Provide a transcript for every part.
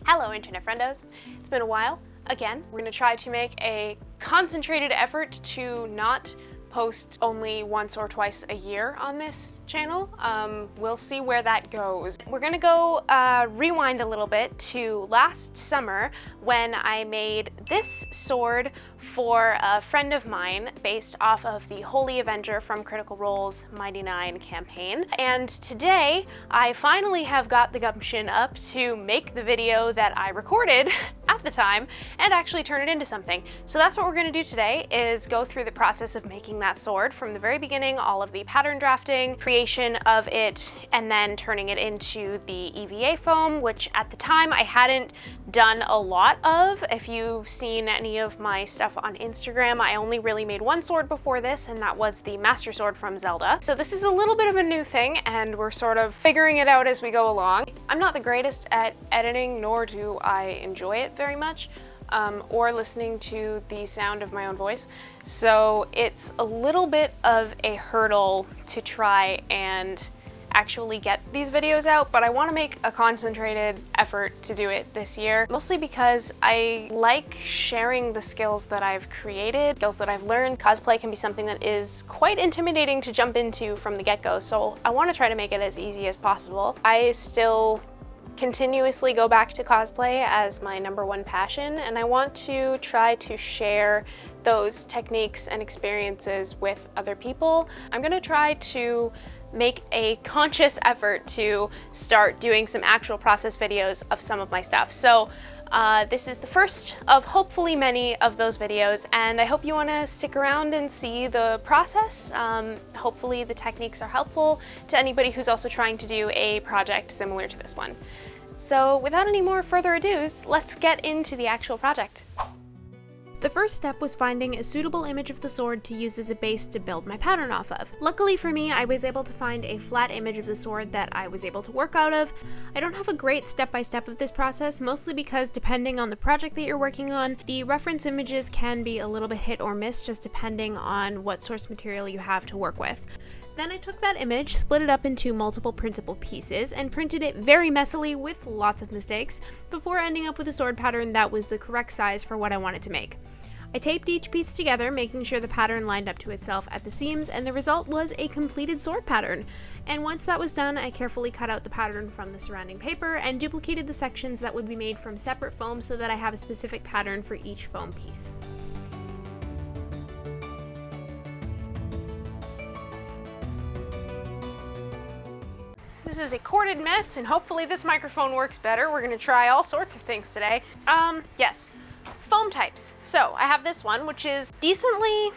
Hello Internet Friendos! It's been a while. Again, we're going to try to make a concentrated effort to not post only once or twice a year on this channel. We'll see where that goes. We're gonna go rewind a little bit to last summer when I made this sword for a friend of mine based off of the Holy Avenger from Critical Role's Mighty Nein campaign. And today I finally have got the gumption up to make the video that I recorded at the time and actually turn it into something. So that's what we're gonna do today, is go through the process of making that sword from the very beginning, all of the pattern drafting, creation of it, and then turning it into the EVA foam, which at the time I hadn't done a lot of. If you've seen any of my stuff on Instagram, I only really made one sword before this, and that was the Master Sword from Zelda. So this is a little bit of a new thing, and we're sort of figuring it out as we go along. I'm not the greatest at editing, nor do I enjoy it very much, or listening to the sound of my own voice. So it's a little bit of a hurdle to try and actually get these videos out, but I want to make a concentrated effort to do it this year, mostly because I like sharing the skills that I've created, skills that I've learned. Cosplay can be something that is quite intimidating to jump into from the get-go, so I want to try to make it as easy as possible. I still continuously go back to cosplay as my #1 passion, and I want to try to share those techniques and experiences with other people. I'm gonna try to make a conscious effort to start doing some actual process videos of some of my stuff. So this is the first of hopefully many of those videos, and I hope you want to stick around and see the process. Hopefully the techniques are helpful to anybody who's also trying to do a project similar to this one. So without any more further ado, let's get into the actual project. The first step was finding a suitable image of the sword to use as a base to build my pattern off of. Luckily for me, I was able to find a flat image of the sword that I was able to work out of. I don't have a great step-by-step of this process, mostly because depending on the project that you're working on, the reference images can be a little bit hit or miss just depending on what source material you have to work with. Then I took that image, split it up into multiple printable pieces, and printed it very messily with lots of mistakes before ending up with a sword pattern that was the correct size for what I wanted to make. I taped each piece together, making sure the pattern lined up to itself at the seams, and the result was a completed sword pattern. And once that was done, I carefully cut out the pattern from the surrounding paper and duplicated the sections that would be made from separate foam so that I have a specific pattern for each foam piece. This is a corded mess, and hopefully this microphone works better. We're gonna try all sorts of things today. Yes. Foam types. So I have this one, which is decently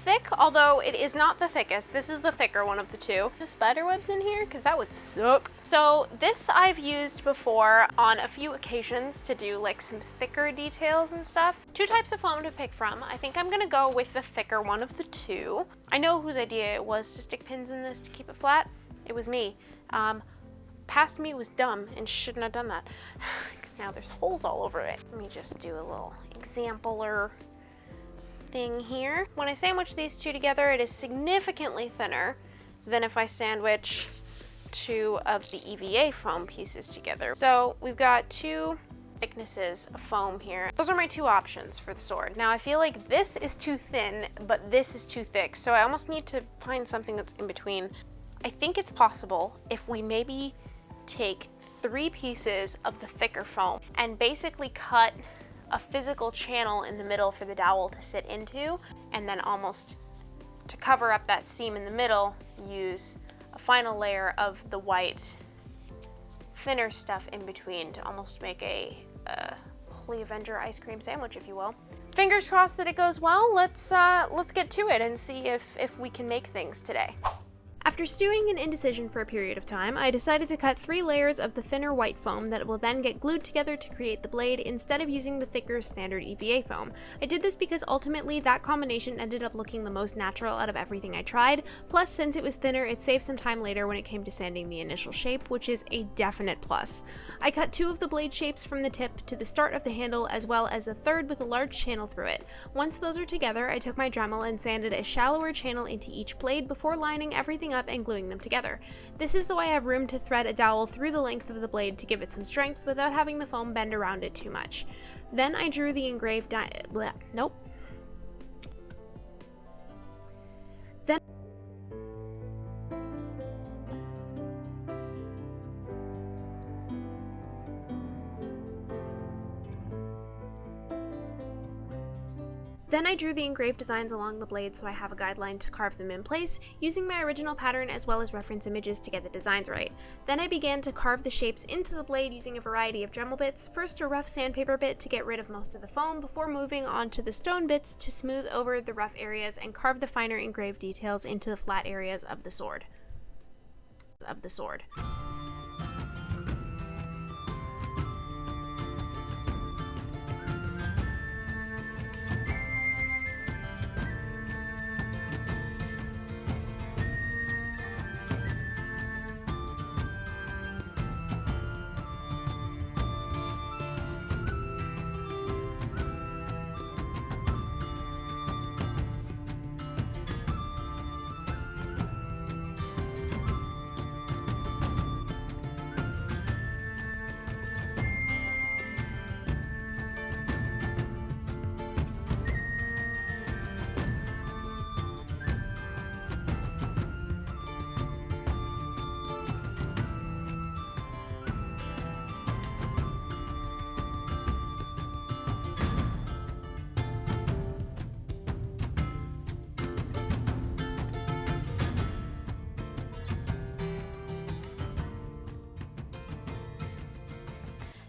thick, although it is not the thickest. This is the thicker one of the two. The spider webs in here, because that would suck. So this I've used before on a few occasions to do like some thicker details and stuff. Two types of foam to pick from. I think I'm gonna go with the thicker one of the two. I know whose idea it was to stick pins in this to keep it flat. It was me. Past me was dumb and shouldn't have done that. Now there's holes all over it. Let me just do a little exampler thing here. When I sandwich these two together, it is significantly thinner than if I sandwich two of the EVA foam pieces together. So we've got two thicknesses of foam here. Those are my two options for the sword. Now I feel like this is too thin, but this is too thick, so I almost need to find something that's in between. I think it's possible if we maybe take 3 pieces of the thicker foam and basically cut a physical channel in the middle for the dowel to sit into, and then almost to cover up that seam in the middle, use a final layer of the white thinner stuff in between to almost make a Holy Avenger ice cream sandwich, if you will. Fingers crossed that it goes well. Let's get to it and see if we can make things today. After stewing in indecision for a period of time, I decided to cut 3 layers of the thinner white foam that will then get glued together to create the blade instead of using the thicker standard EVA foam. I did this because ultimately that combination ended up looking the most natural out of everything I tried, plus since it was thinner it saved some time later when it came to sanding the initial shape, which is a definite plus. I cut 2 of the blade shapes from the tip to the start of the handle, as well as a third with a large channel through it. Once those are together, I took my Dremel and sanded a shallower channel into each blade before lining everything up up and gluing them together. This is so I have room to thread a dowel through the length of the blade to give it some strength without having the foam bend around it too much. Then I drew the engraved Then I drew the engraved designs along the blade so I have a guideline to carve them in place, using my original pattern as well as reference images to get the designs right. Then I began to carve the shapes into the blade using a variety of Dremel bits, first a rough sandpaper bit to get rid of most of the foam before moving on to the stone bits to smooth over the rough areas and carve the finer engraved details into the flat areas of the sword.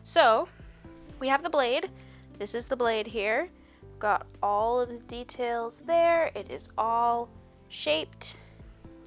So we have the blade. This is the blade here. Got all of the details there. It is all shaped.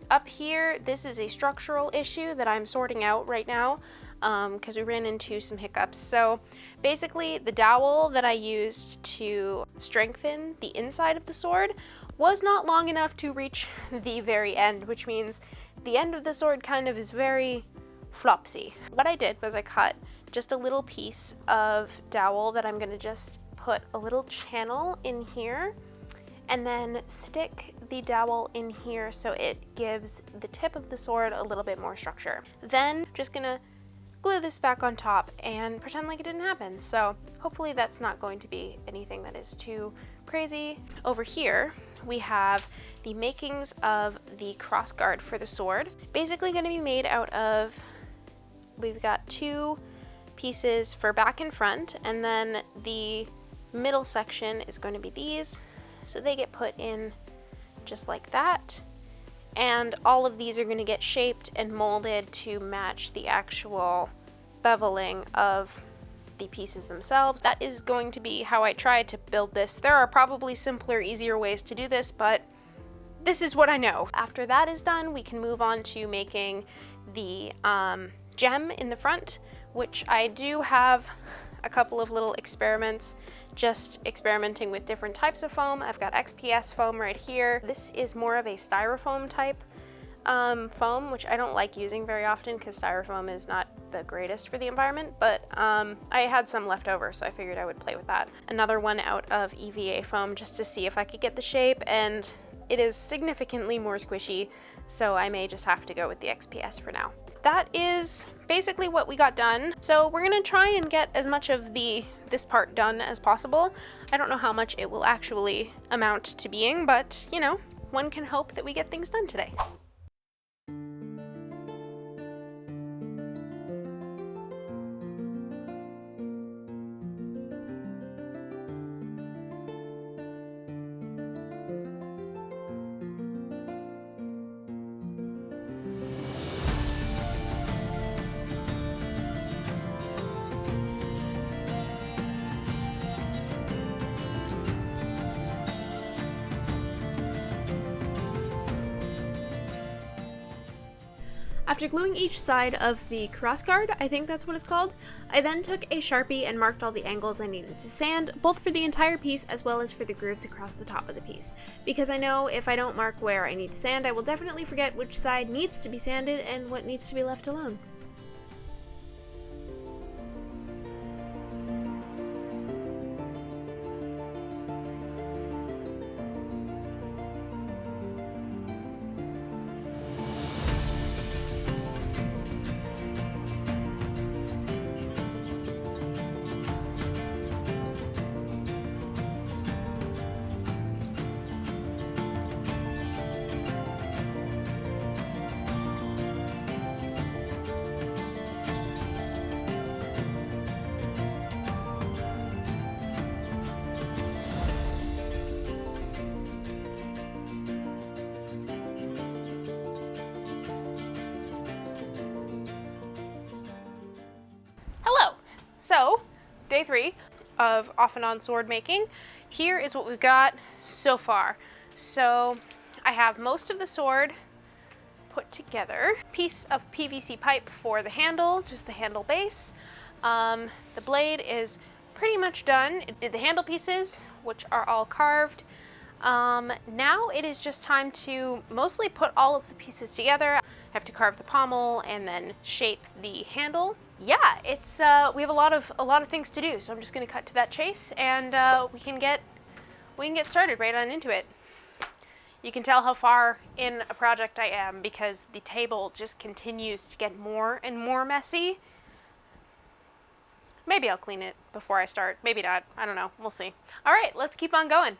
Up here, this is a structural issue that I'm sorting out right now because we ran into some hiccups. So basically the dowel that I used to strengthen the inside of the sword was not long enough to reach the very end, which means the end of the sword kind of is very flopsy. What I did was I cut just a little piece of dowel that I'm gonna just put a little channel in here and then stick the dowel in here so it gives the tip of the sword a little bit more structure. Then just gonna glue this back on top and pretend like it didn't happen. So hopefully that's not going to be anything that is too crazy. Over here we have the makings of the crossguard for the sword. Basically gonna be made out of, we've got two pieces for back and front, and then the middle section is going to be these, so they get put in just like that, and all of these are going to get shaped and molded to match the actual beveling of the pieces themselves. That is going to be how I try to build this. There are probably simpler, easier ways to do this, but this is what I know. After that is done, we can move on to making the gem in the front, which I do have a couple of little experiments, just experimenting with different types of foam. I've got XPS foam right here. This is more of a styrofoam type foam, which I don't like using very often because styrofoam is not the greatest for the environment, but I had some left over, so I figured I would play with that. Another one out of EVA foam just to see if I could get the shape, and it is significantly more squishy, so I may just have to go with the XPS for now. That is basically what we got done. So we're gonna try and get as much of this part done as possible. I don't know how much it will actually amount to being, but you know, one can hope that we get things done today. After gluing each side of the crossguard, I think that's what it's called, I then took a Sharpie and marked all the angles I needed to sand, both for the entire piece as well as for the grooves across the top of the piece. Because I know if I don't mark where I need to sand, I will definitely forget which side needs to be sanded and what needs to be left alone. So, day 3 of off and on sword making. Here is what we've got so far. So, I have most of the sword put together. Piece of PVC pipe for the handle, just the handle base. The blade is pretty much done. It did the handle pieces, which are all carved. Now it is just time to mostly put all of the pieces together. I have to carve the pommel and then shape the handle. Yeah, it's we have a lot of things to do, so I'm just gonna cut to that chase, and we can get started right on into it. You can tell how far in a project I am because the table just continues to get more and more messy. Maybe I'll clean it before I start, maybe not, I don't know, we'll see. All right, let's keep on going.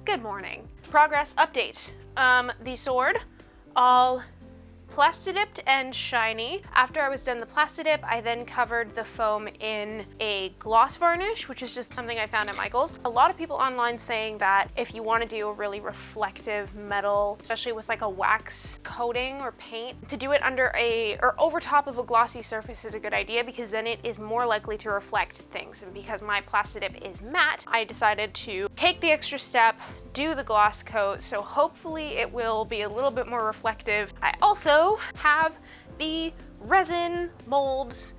Good morning. Progress update. The sword, all plastidiped and shiny. After I was done the plastidip, I then covered the foam in a gloss varnish, which is just something I found at Michael's. A lot of people online saying that if you want to do a really reflective metal, especially with like a wax coating or paint, to do it under or over top of a glossy surface is a good idea because then it is more likely to reflect things. And because my plastidip is matte, I decided to take the extra step, do the gloss coat, so hopefully it will be a little bit more reflective. I also have the resin molds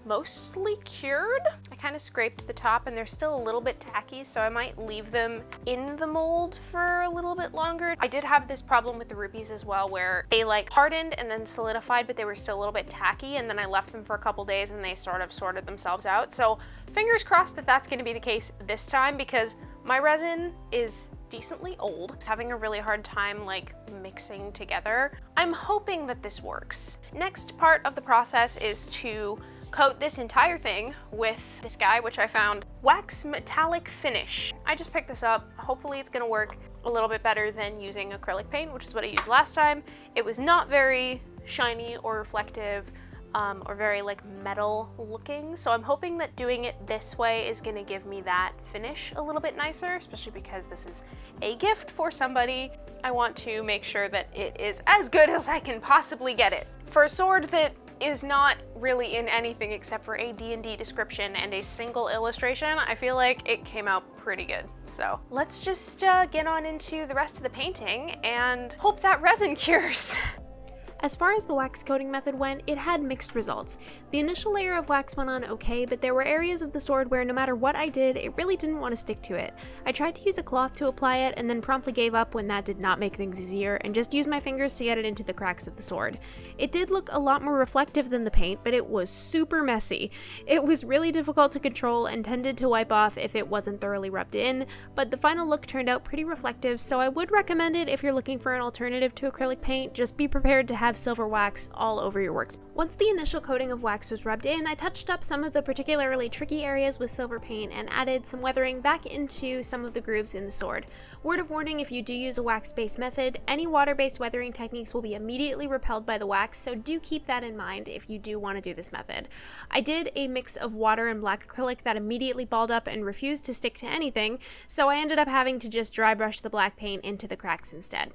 mostly cured. I kind of scraped the top and they're still a little bit tacky, so I might leave them in the mold for a little bit longer. I did have this problem with the rupees as well, where they like hardened and then solidified, but they were still a little bit tacky, and then I left them for a couple days and they sort of sorted themselves out. So fingers crossed that that's going to be the case this time, because my resin is decently old. It's having a really hard time like mixing together. I'm hoping that this works. Next part of the process is to coat this entire thing with this guy, which I found Wax Metallic Finish. I just picked this up. Hopefully it's gonna work a little bit better than using acrylic paint, which is what I used last time. It was not very shiny or reflective, or very like metal looking. So I'm hoping that doing it this way is gonna give me that finish a little bit nicer, especially because this is a gift for somebody. I want to make sure that it is as good as I can possibly get it. For a sword that is not really in anything except for a D&D description and a single illustration, I feel like it came out pretty good. So let's just get on into the rest of the painting and hope that resin cures. As far as the wax coating method went, it had mixed results. The initial layer of wax went on okay, but there were areas of the sword where no matter what I did, it really didn't want to stick to it. I tried to use a cloth to apply it and then promptly gave up when that did not make things easier and just used my fingers to get it into the cracks of the sword. It did look a lot more reflective than the paint, but it was super messy. It was really difficult to control and tended to wipe off if it wasn't thoroughly rubbed in, but the final look turned out pretty reflective, so I would recommend it if you're looking for an alternative to acrylic paint. Just be prepared to have silver wax all over your works. Once the initial coating of wax was rubbed in, I touched up some of the particularly tricky areas with silver paint and added some weathering back into some of the grooves in the sword. Word of warning, if you do use a wax-based method, any water-based weathering techniques will be immediately repelled by the wax, so do keep that in mind if you do want to do this method. I did a mix of water and black acrylic that immediately balled up and refused to stick to anything, so I ended up having to just dry brush the black paint into the cracks instead.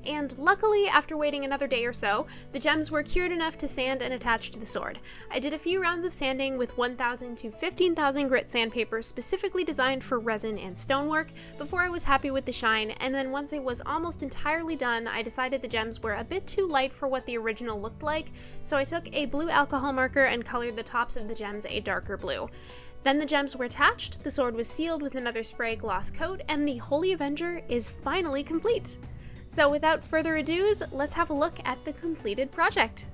And luckily, after waiting another day or so, the gems were cured enough to sand and attach to the sword. I did a few rounds of sanding with 1,000 to 15,000 grit sandpaper specifically designed for resin and stonework before I was happy with the shine, and then once it was almost entirely done, I decided the gems were a bit too light for what the original looked like, so I took a blue alcohol marker and colored the tops of the gems a darker blue. Then the gems were attached, the sword was sealed with another spray gloss coat, and the Holy Avenger is finally complete. So without further ado, let's have a look at the completed project.